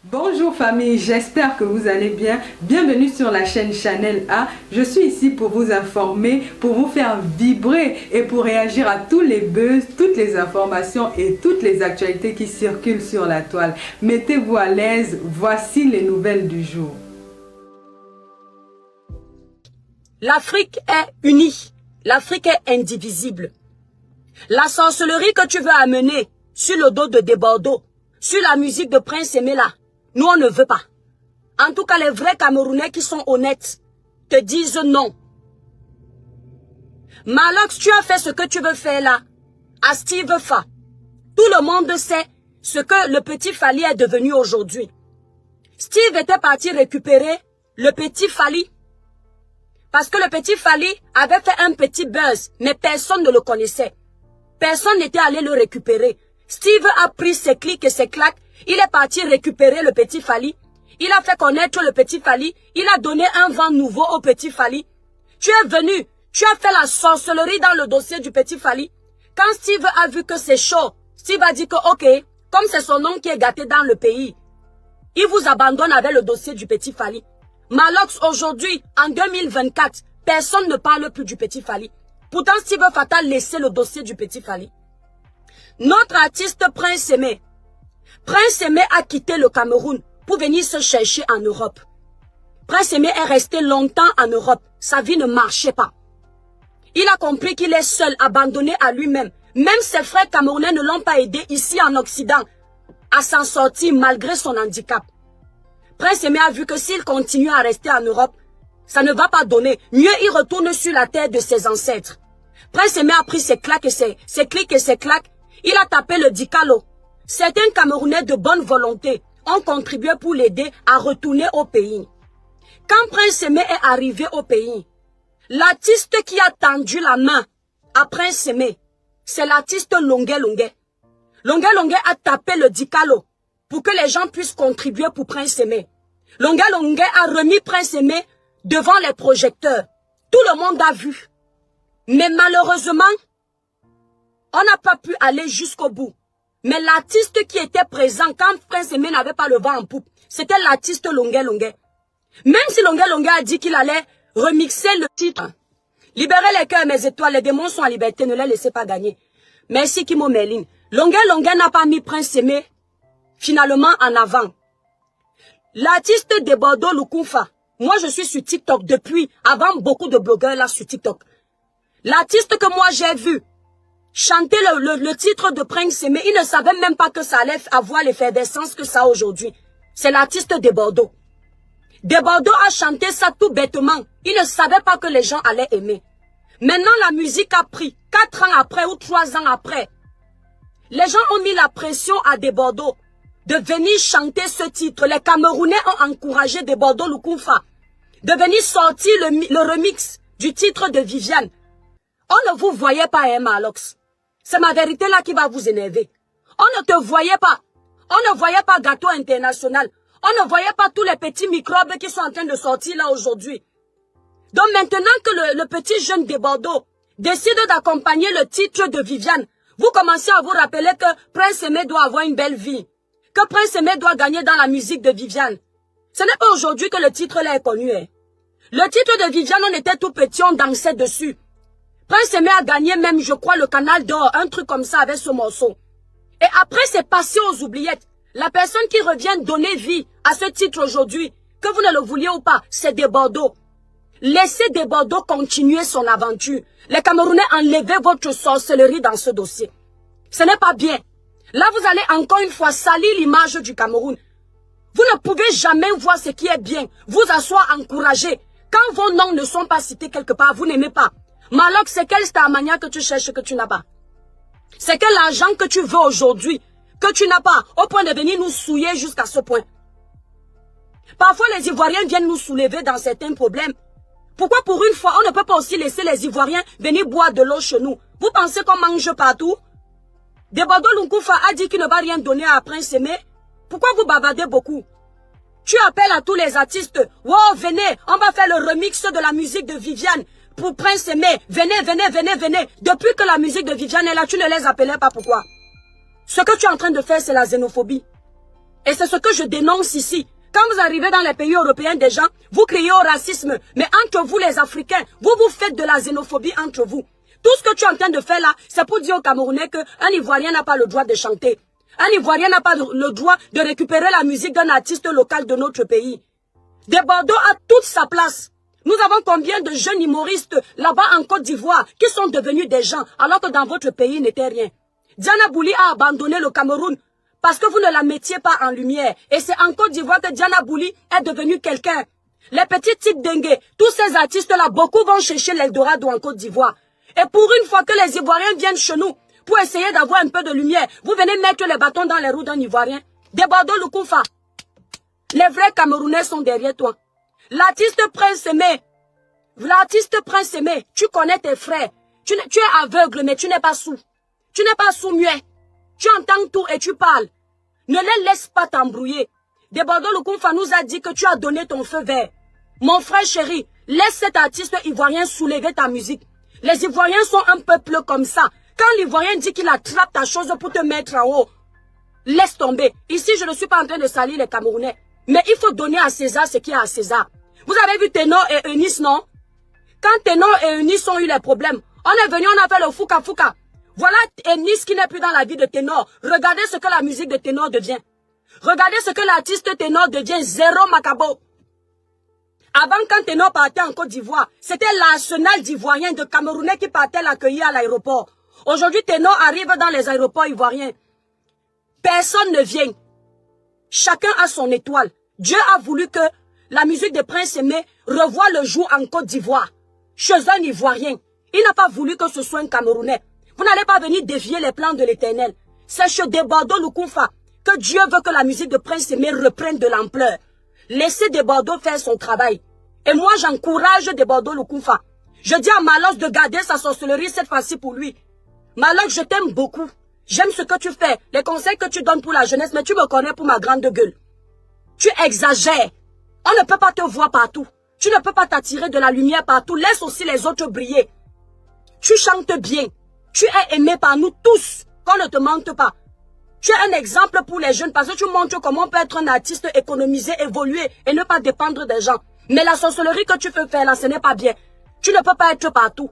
Bonjour famille, j'espère que vous allez bien. Bienvenue sur la chaîne Channel A. Je suis ici pour vous informer, pour vous faire vibrer et pour réagir à tous les buzz, toutes les informations et toutes les actualités qui circulent sur la toile. Mettez-vous à l'aise, voici les nouvelles du jour. L'Afrique est unie, l'Afrique est indivisible. La sorcellerie que tu veux amener sur le dos de Desbordeaux, sur la musique de Prince Emela, nous on ne veut pas. En tout cas, les vrais Camerounais qui sont honnêtes te disent non. Malox, tu as fait ce que tu veux faire là, à Steve Fa. Tout le monde sait ce que le petit Fally est devenu aujourd'hui. Steve était parti récupérer le petit Fally. Parce que le petit Fally avait fait un petit buzz, mais personne ne le connaissait. Personne n'était allé le récupérer. Steve a pris ses clics et ses claques. Il est parti récupérer le petit Fally. Il a fait connaître le petit Fally. Il a donné un vent nouveau au petit Fally. Tu es venu. Tu as fait la sorcellerie dans le dossier du petit Fally. Quand Steve a vu que c'est chaud, Steve a dit que ok, comme c'est son nom qui est gâté dans le pays, il vous abandonne avec le dossier du petit Fally. Malox, aujourd'hui, en 2024, personne ne parle plus du petit Fally. Pourtant, Steve Fatal a laissé le dossier du petit Fally. Notre artiste Prince Aimé. Prince Aimé a quitté le Cameroun pour venir se chercher en Europe. Prince Aimé est resté longtemps en Europe. Sa vie ne marchait pas. Il a compris qu'il est seul, abandonné à lui-même. Même ses frères camerounais ne l'ont pas aidé ici en Occident à s'en sortir malgré son handicap. Prince Aimé a vu que s'il continue à rester en Europe, ça ne va pas donner. Mieux, il retourne sur la terre de ses ancêtres. Prince Aimé a pris ses claques et ses clics et ses claques. Il a tapé le Dicalo. Certains Camerounais de bonne volonté ont contribué pour l'aider à retourner au pays. Quand Prince Aimé est arrivé au pays, l'artiste qui a tendu la main à Prince Aimé, c'est l'artiste Longuet Longuet. Longuet Longuet a tapé le Dicalo pour que les gens puissent contribuer pour Prince Aimé. Longuet Longuet a remis Prince Aimé devant les projecteurs. Tout le monde a vu. Mais malheureusement, on n'a pas pu aller jusqu'au bout. Mais l'artiste qui était présent quand Prince Aimé n'avait pas le vent en poupe, c'était l'artiste Longuet Longuet. Même si Longuet Longuet a dit qu'il allait remixer le titre. Libérez les cœurs, mes étoiles, les démons sont en liberté, ne les laissez pas gagner. Merci Kimo Merlin. Longuet Longuet n'a pas mis Prince Aimé finalement en avant. L'artiste Desbordeaux Lukunfa, moi je suis sur TikTok depuis, avant beaucoup de blogueurs là sur TikTok. L'artiste que moi j'ai vu chanter le titre de Prince Aimé, il ne savait même pas que ça allait avoir l'effervescence que ça a aujourd'hui. C'est l'artiste Desbordeaux. Desbordeaux a chanté ça tout bêtement. Il ne savait pas que les gens allaient aimer. Maintenant la musique a pris 4 ans après ou 3 ans après. Les gens ont mis la pression à Desbordeaux de venir chanter ce titre. Les Camerounais ont encouragé Desbordeaux Lukunfa de venir sortir le remix du titre de Viviane. On ne vous voyait pas, hein, Malox. C'est ma vérité là qui va vous énerver. On ne te voyait pas. On ne voyait pas Gâteau International. On ne voyait pas tous les petits microbes qui sont en train de sortir là aujourd'hui. Donc maintenant que le petit jeune Desbordeaux décide d'accompagner le titre de Viviane, vous commencez à vous rappeler que Prince Aimé doit avoir une belle vie. Que Prince Aimé doit gagner dans la musique de Viviane. Ce n'est pas aujourd'hui que le titre là est connu. Hein. Le titre de Viviane, on était tout petit, on dansait dessus. Prince Aimé a gagné même, je crois, le Canal d'Or, un truc comme ça avec ce morceau. Et après, c'est passé aux oubliettes. La personne qui revient donner vie à ce titre aujourd'hui, que vous ne le vouliez ou pas, c'est Desbordeaux. Laissez Desbordeaux continuer son aventure. Les Camerounais, enlevez votre sorcellerie dans ce dossier. Ce n'est pas bien. Là, vous allez encore une fois salir l'image du Cameroun. Vous ne pouvez jamais voir ce qui est bien, vous asseoir encouragé. Quand vos noms ne sont pas cités quelque part, vous n'aimez pas. Malox, c'est quel Starmania que tu cherches que tu n'as pas? C'est quel argent que tu veux aujourd'hui que tu n'as pas, au point de venir nous souiller jusqu'à ce point? Parfois, les Ivoiriens viennent nous soulever dans certains problèmes. Pourquoi pour une fois, on ne peut pas aussi laisser les Ivoiriens venir boire de l'eau chez nous? Vous pensez qu'on mange partout? Desbordeaux Lukunfa a dit qu'il ne va rien donner à Prince Aimé. Pourquoi vous bavardez beaucoup? Tu appelles à tous les artistes. Wow, venez, on va faire le remix de la musique de Viviane pour Prince Aimé. Venez, venez, venez, venez. Depuis que la musique de Viviane est là, tu ne les appelais pas. Pourquoi? Ce que tu es en train de faire, c'est la xénophobie. Et c'est ce que je dénonce ici. Quand vous arrivez dans les pays européens des gens, vous criez au racisme. Mais entre vous les Africains, vous faites de la xénophobie entre vous. Tout ce que tu es en train de faire là, c'est pour dire aux Camerounais qu'un Ivoirien n'a pas le droit de chanter. Un Ivoirien n'a pas le droit de récupérer la musique d'un artiste local de notre pays. Des Bordeaux a toute sa place. Nous avons combien de jeunes humoristes là-bas en Côte d'Ivoire qui sont devenus des gens alors que dans votre pays n'était rien. Diana Bouli a abandonné le Cameroun parce que vous ne la mettiez pas en lumière. Et c'est en Côte d'Ivoire que Diana Bouli est devenue quelqu'un. Les petits Tic Dengue, tous ces artistes-là, beaucoup vont chercher l'Eldorado en Côte d'Ivoire. Et pour une fois que les Ivoiriens viennent chez nous pour essayer d'avoir un peu de lumière, vous venez mettre les bâtons dans les roues d'un Ivoirien. Des Bordeaux Lukufa. Les vrais Camerounais sont derrière toi. L'artiste Prince Aimé, tu connais tes frères. Tu es aveugle, mais tu n'es pas sourd. Tu n'es pas sourd-muet. Tu entends tout et tu parles. Ne les laisse pas t'embrouiller. Des Bordeaux Lukufa nous a dit que tu as donné ton feu vert. Mon frère chéri, laisse cet artiste ivoirien soulever ta musique. Les Ivoiriens sont un peuple comme ça. Quand l'Ivoirien dit qu'il attrape ta chose pour te mettre en haut, laisse tomber. Ici, je ne suis pas en train de salir les Camerounais. Mais il faut donner à César ce qui est à César. Vous avez vu Ténor et Eunice, non? Quand Ténor et Eunice ont eu les problèmes, on est venu, on a fait le fouka fouka. Voilà Eunice qui n'est plus dans la vie de Ténor. Regardez ce que la musique de Ténor devient. Regardez ce que l'artiste Ténor devient. Zéro macabo. Avant, quand Ténor partait en Côte d'Ivoire, c'était l'arsenal d'Ivoiriens, de Camerounais qui partaient l'accueillir à l'aéroport. Aujourd'hui, Ténor arrive dans les aéroports ivoiriens. Personne ne vient. Chacun a son étoile. Dieu a voulu que la musique de Prince Aimé revoie le jour en Côte d'Ivoire, chez un Ivoirien. Il n'a pas voulu que ce soit un Camerounais. Vous n'allez pas venir dévier les plans de l'Éternel. C'est chez Des Bordeaux Lukufa que Dieu veut que la musique de Prince Aimé reprenne de l'ampleur. Laissez Des Bordeaux faire son travail. Et moi, j'encourage Des Bordeaux Lukufa. Je dis à Malos de garder sa sorcellerie cette fois-ci pour lui. Malos, je t'aime beaucoup. J'aime ce que tu fais, les conseils que tu donnes pour la jeunesse, mais tu me connais pour ma grande gueule. Tu exagères. On ne peut pas te voir partout. Tu ne peux pas t'attirer de la lumière partout. Laisse aussi les autres briller. Tu chantes bien. Tu es aimé par nous tous. Qu'on ne te mente pas. Tu es un exemple pour les jeunes parce que tu montres comment on peut être un artiste économisé, évoluer et ne pas dépendre des gens. Mais la sorcellerie que tu peux faire là, ce n'est pas bien. Tu ne peux pas être partout.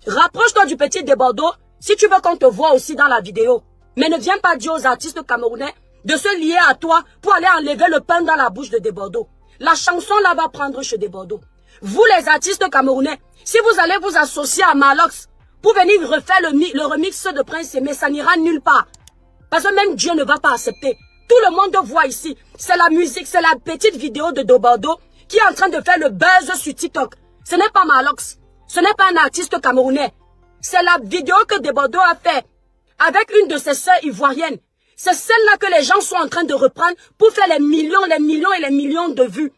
Rapproche-toi du petit Des Bordeaux si tu veux qu'on te voit aussi dans la vidéo. Mais ne viens pas dire aux artistes camerounais de se lier à toi pour aller enlever le pain dans la bouche de Des Bordeaux. La chanson là va prendre chez Des Bordeaux. Vous les artistes camerounais, si vous allez vous associer à Malox pour venir refaire le remix de Prince Aimé, ça n'ira nulle part. Parce que même Dieu ne va pas accepter. Tout le monde voit ici. C'est la musique, c'est la petite vidéo de Des Bordeaux qui est en train de faire le buzz sur TikTok. Ce n'est pas Malox. Ce n'est pas un artiste camerounais. C'est la vidéo que Des Bordeaux a fait avec une de ses sœurs ivoiriennes. C'est celle-là que les gens sont en train de reprendre pour faire les millions et les millions de vues.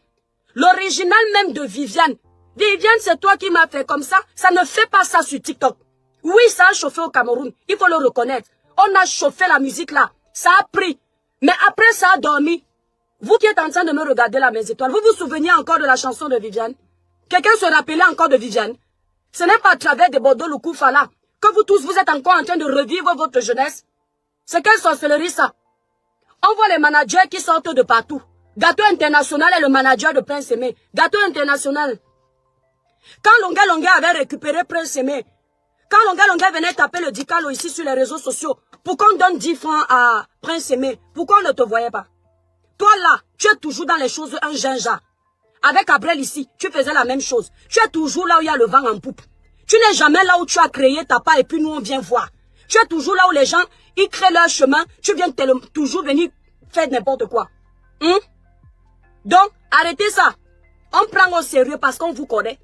L'original même de Viviane. Viviane, c'est toi qui m'as fait comme ça. Ça ne fait pas ça sur TikTok. Oui, ça a chauffé au Cameroun. Il faut le reconnaître. On a chauffé la musique là. Ça a pris. Mais après, ça a dormi. Vous qui êtes en train de me regarder là, mes étoiles, vous vous souvenez encore de la chanson de Viviane? Quelqu'un se rappelait encore de Viviane? Ce n'est pas à travers Des Bordeaux Lukufa là que vous tous, vous êtes encore en train de revivre votre jeunesse. C'est quelle sorcellerie ça? On voit les managers qui sortent de partout. Gâteau International est le manager de Prince Aimé. Gâteau International. Quand Longa Longa avait récupéré Prince Aimé, quand Longa Longa venait taper le Dicalo ici sur les réseaux sociaux, pour qu'on donne 10 francs à Prince Aimé, pourquoi on ne te voyait pas? Toi là, tu es toujours dans les choses un ginja. Avec Abrel ici, tu faisais la même chose. Tu es toujours là où il y a le vent en poupe. Tu n'es jamais là où tu as créé ta part et puis nous on vient voir. Tu es toujours là où les gens, ils créent leur chemin. Tu viens toujours venir faire n'importe quoi. Donc, arrêtez ça. On prend au sérieux parce qu'on vous connaît.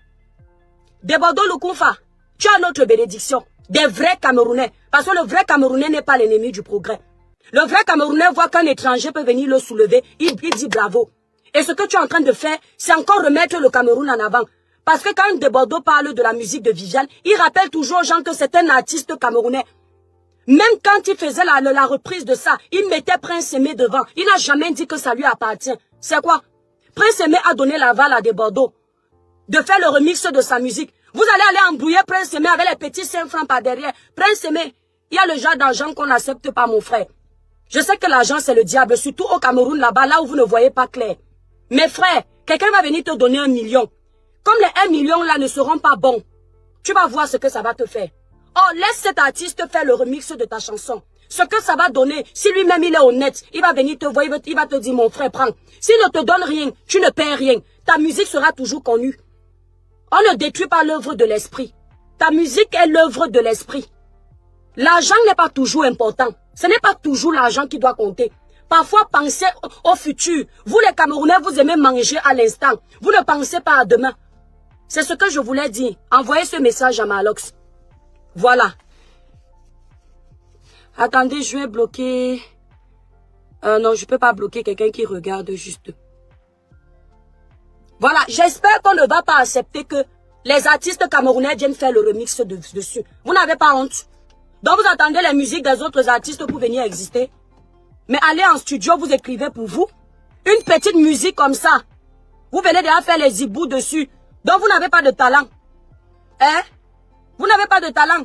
Des Bordeaux Lukufa, tu as notre bénédiction. Des vrais Camerounais. Parce que le vrai Camerounais n'est pas l'ennemi du progrès. Le vrai Camerounais voit qu'un étranger peut venir le soulever. Il dit bravo. Et ce que tu es en train de faire, c'est encore remettre le Cameroun en avant. Parce que quand Des Bordeaux parle de la musique de Viviane, il rappelle toujours aux gens que c'est un artiste camerounais. Même quand il faisait la reprise de ça, il mettait Prince Aimé devant. Il n'a jamais dit que ça lui appartient. C'est quoi? Prince Aimé a donné l'aval à Des Bordeaux de faire le remix de sa musique. Vous allez aller embrouiller Prince Aimé avec les petits 5 francs par derrière. Prince Aimé, il y a le genre d'argent qu'on n'accepte pas, mon frère. Je sais que l'argent, c'est le diable, surtout au Cameroun, là-bas, là où vous ne voyez pas clair. Mes frères, quelqu'un va venir te donner 1 million. Comme les 1 million là ne seront pas bons, tu vas voir ce que ça va te faire. Oh, laisse cet artiste faire le remix de ta chanson. Ce que ça va donner, si lui-même il est honnête, il va venir te voir, il va te dire, mon frère, prends. S'il ne te donne rien, tu ne perds rien. Ta musique sera toujours connue. On ne détruit pas l'œuvre de l'esprit. Ta musique est l'œuvre de l'esprit. L'argent n'est pas toujours important. Ce n'est pas toujours l'argent qui doit compter. Parfois, pensez au futur. Vous, les Camerounais, vous aimez manger à l'instant. Vous ne pensez pas à demain. C'est ce que je voulais dire. Envoyez ce message à Malox. Voilà. Attendez, je vais bloquer... non, je ne peux pas bloquer quelqu'un qui regarde juste. Voilà, j'espère qu'on ne va pas accepter que les artistes camerounais viennent faire le remix dessus. Vous n'avez pas honte. Donc vous attendez les musiques des autres artistes pour venir exister. Mais allez en studio, vous écrivez pour vous. Une petite musique comme ça. Vous venez déjà faire les hiboux dessus. Donc vous n'avez pas de talent. Hein? Vous n'avez pas de talent.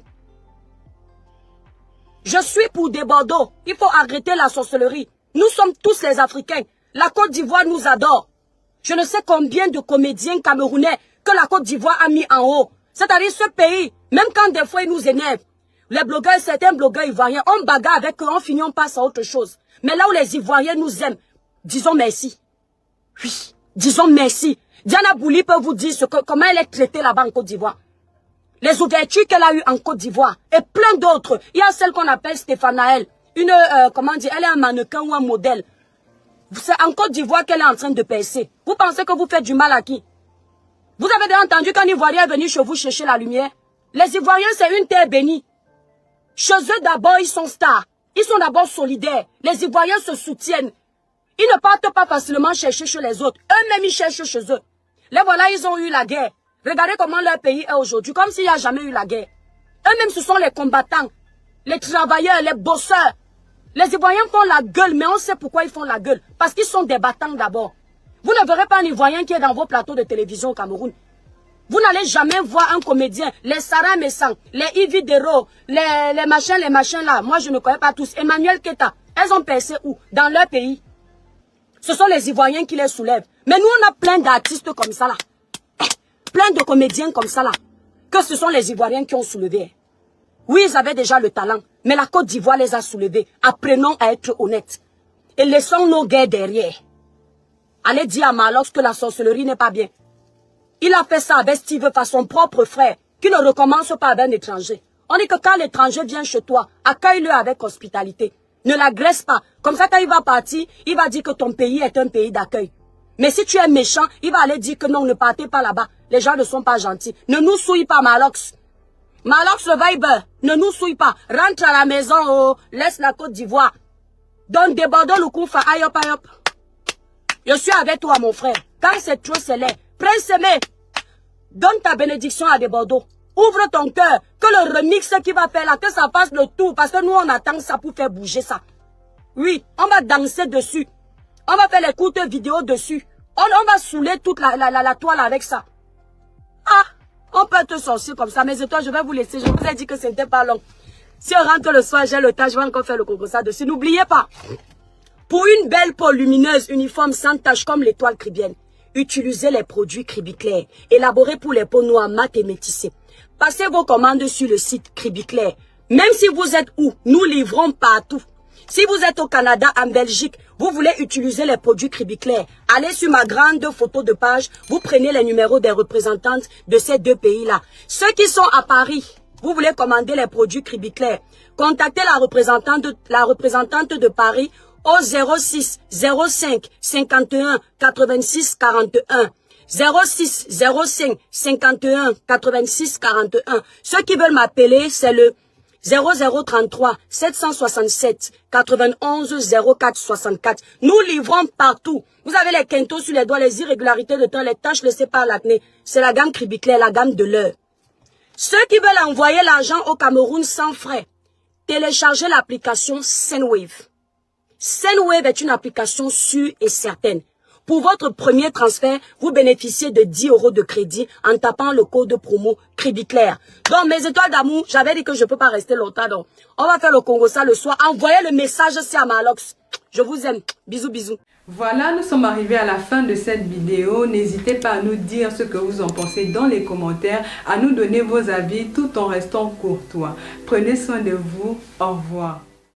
Je suis pour des Bordeaux. Il faut arrêter la sorcellerie. Nous sommes tous les Africains. La Côte d'Ivoire nous adore. Je ne sais combien de comédiens camerounais que la Côte d'Ivoire a mis en haut. C'est-à-dire ce pays, même quand des fois ils nous énervent. Les blogueurs, certains blogueurs ivoiriens, on bagarre avec eux, on finit, on passe à autre chose. Mais là où les Ivoiriens nous aiment, disons merci. Oui, disons merci. Diana Bouli peut vous dire comment elle est traitée là-bas en Côte d'Ivoire. Les ouvertures qu'elle a eues en Côte d'Ivoire et plein d'autres. Il y a celle qu'on appelle Stéphanaël. Comment dire, elle est un mannequin ou un modèle. C'est en Côte d'Ivoire qu'elle est en train de percer. Vous pensez que vous faites du mal à qui? Vous avez déjà entendu qu'un Ivoirien est venu chez vous chercher la lumière? Les Ivoiriens, c'est une terre bénie. Chez eux, d'abord, ils sont stars. Ils sont d'abord solidaires. Les Ivoiriens se soutiennent. Ils ne partent pas facilement chercher chez les autres. Eux-mêmes, ils cherchent chez eux. Les voilà, ils ont eu la guerre. Regardez comment leur pays est aujourd'hui, comme s'il n'y a jamais eu la guerre. Eux-mêmes, ce sont les combattants, les travailleurs, les bosseurs. Les Ivoiriens font la gueule, mais on sait pourquoi ils font la gueule. Parce qu'ils sont des battants d'abord. Vous ne verrez pas un Ivoirien qui est dans vos plateaux de télévision au Cameroun. Vous n'allez jamais voir un comédien, les Sarah Messang, les Yves Dero, les machins là. Moi, je ne connais pas tous. Emmanuel Keta, elles ont percé où? Dans leur pays. Ce sont les Ivoiriens qui les soulèvent. Mais nous, on a plein d'artistes comme ça là. Plein de comédiens comme ça là. Que ce sont les Ivoiriens qui ont soulevé. Oui, ils avaient déjà le talent. Mais la Côte d'Ivoire les a soulevés. Apprenons à être honnêtes. Et laissons nos guerres derrière. Allez dire à Malox que la sorcellerie n'est pas bien. Il a fait ça avec Steve par son propre frère, qui ne recommence pas avec un étranger. On dit que quand l'étranger vient chez toi, accueille-le avec hospitalité. Ne l'agresse pas. Comme ça, quand il va partir, il va dire que ton pays est un pays d'accueil. Mais si tu es méchant, il va aller dire que non, ne partez pas là-bas. Les gens ne sont pas gentils. Ne nous souille pas, Malox. Malox le Viber, ne nous souille pas. Rentre à la maison, oh, laisse la Côte d'Ivoire. Donne des Bordeaux le coup, aïe hop, aïe hop. Je suis avec toi, mon frère. Quand c'est trop, c'est laid. Prince Semé, donne ta bénédiction à des Bordeaux. Ouvre ton cœur, que le remix qu'il va faire là, que ça fasse le tour, parce que nous on attend ça pour faire bouger ça. Oui, on va danser dessus. On va faire les courtes vidéos dessus. On va saouler toute la toile avec ça. Ah, on peut te sorcier comme ça, mais toi je vais vous laisser. Je vous ai dit que ce n'était pas long. Si on rentre le soir, j'ai le temps, je vais encore faire le concours ça dessus. N'oubliez pas, pour une belle peau lumineuse, uniforme sans tache comme l'étoile cribienne, utilisez les produits Cribiclair, élaborés pour les peaux noires, mat et métissées. Passez vos commandes sur le site Cribiclair. Même si vous êtes où, nous livrons partout. Si vous êtes au Canada, en Belgique, vous voulez utiliser les produits Cribiclair, allez sur ma grande photo de page, vous prenez les numéros des représentantes de ces deux pays-là. Ceux qui sont à Paris, vous voulez commander les produits Cribiclair, contactez la représentante de Paris au 06 05 51 86 41. 06 05 51 86 41. Ceux qui veulent m'appeler, c'est le 0033 767 91 04 64. Nous livrons partout. Vous avez les quintos sur les doigts, les irrégularités de temps, les taches laissées par l'acné. C'est la gamme Cribiclair, la gamme de l'heure. Ceux qui veulent envoyer l'argent au Cameroun sans frais, téléchargez l'application Sendwave. Sendwave est une application sûre et certaine. Pour votre premier transfert, vous bénéficiez de 10 € de crédit en tapant le code promo Cribiclair. Donc, mes étoiles d'amour, j'avais dit que je ne peux pas rester longtemps. Donc, on va faire le Congo ça le soir. Envoyez le message c'est à Malox. Je vous aime. Bisous, bisous. Voilà, nous sommes arrivés à la fin de cette vidéo. N'hésitez pas à nous dire ce que vous en pensez dans les commentaires, à nous donner vos avis tout en restant courtois. Prenez soin de vous. Au revoir.